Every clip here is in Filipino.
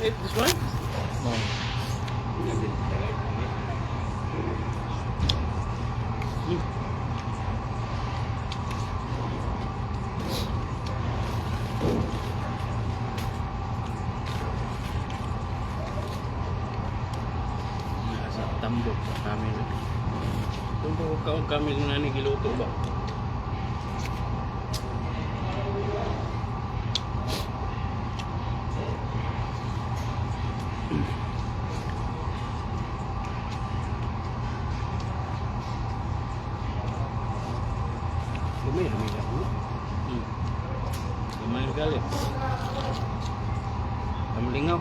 eat this one? No. Nasa tambok sa kami. Tumbok ka kami na giluto ba? Lumay ako. Gamay galit. Kamlingaw.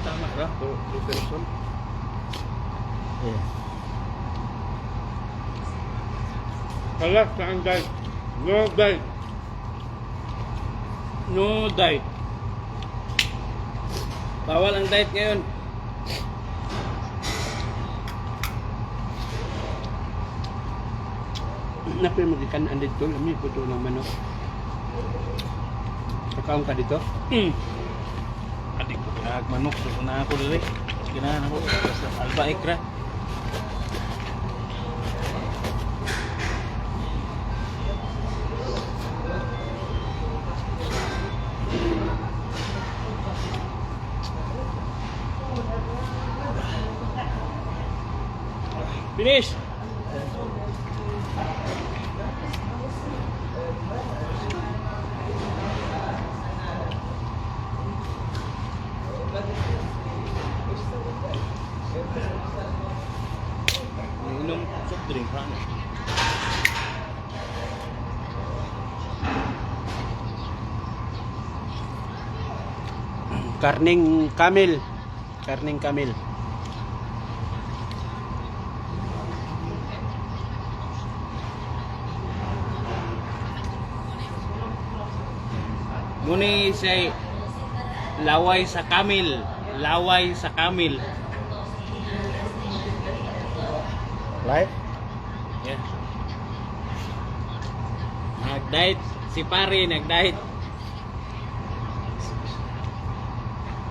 Tama ra, 2 person. Yeah. Hala, saan diet? No diet. No diet. Bawal ang diet ngayon. Napay magikan andit to, lami po to ng manok. Kakaon ka dito? Adik ko manok so na ako dili. Ginahan ako sa Alba Ikra. Finish. Inom soft drink ano? Karning kamil. Karning kamil. Muni say laway sa kamil. Laway sa kamil. Live? Yeah. Nag-diet si pare, nag-diet.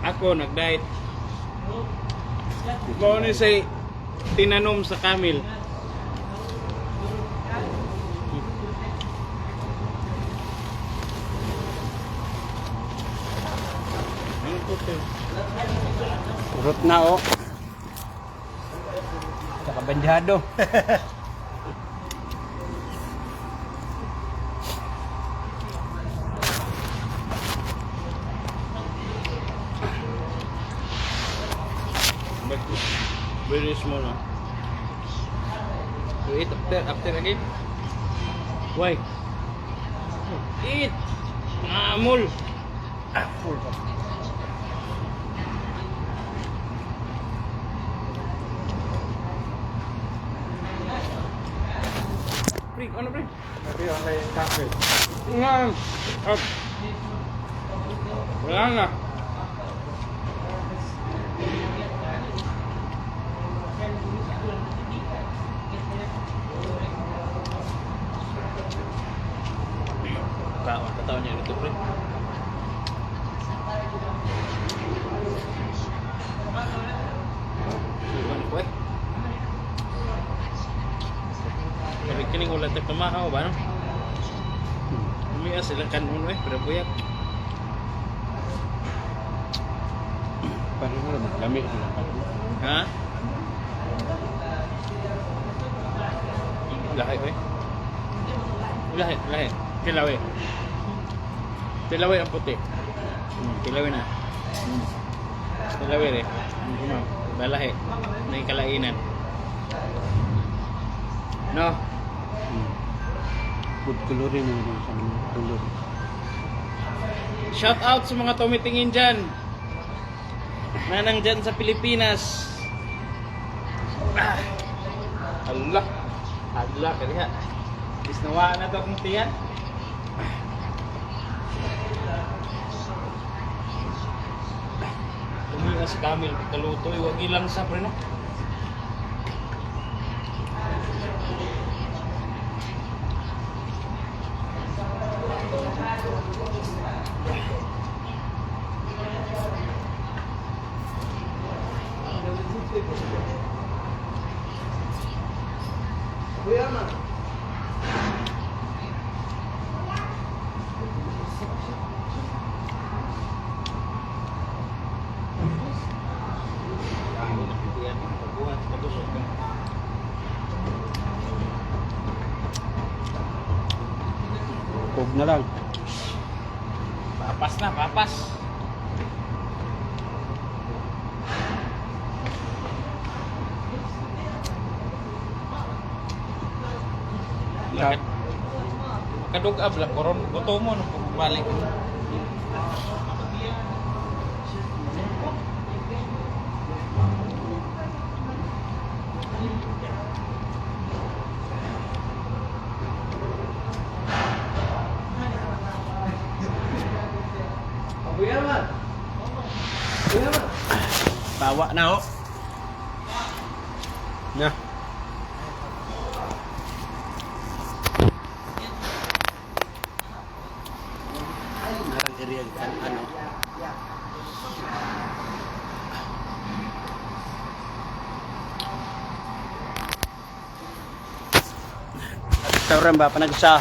Ako nag-diet. Mo ni say tinanom sa kamil. Ang puto. Urot na oh. Saka bandyado. But very small. No? You eat after again? Why? Eat! Amul! Ah, full pa. Pre, ano pre? Tapi online cafe. Nga! Up! Wala na. Katawa niya dito pre. Sugan ko eh. Sabi kining wala tayo pamahaw ba no? Umiya silang kanon eh, pero buyak. Paano nga lami sila pa. Ha? Lahi eh. Lahi. Tilawi. Tilawi ang puti. Tilawi na. Tilawi eh. Balahi. May kalainan. No? Food coloring mo sa color. Shout out sa mga tumitingin dyan. Nanang dyan sa Pilipinas. Allah. Allah kaya. Isnawa na to kung tiyan. Tuminga si Camille kalutoy, wag ilang sa pre no. Kuya man. Kog na lang. Papas na, papas. Lakad. Kadug-ab lang koron buto mo no balik. Kuya man. Kuya man. Tawa na ho. Na. Narang area kan ano. Restaurant ba panagsa?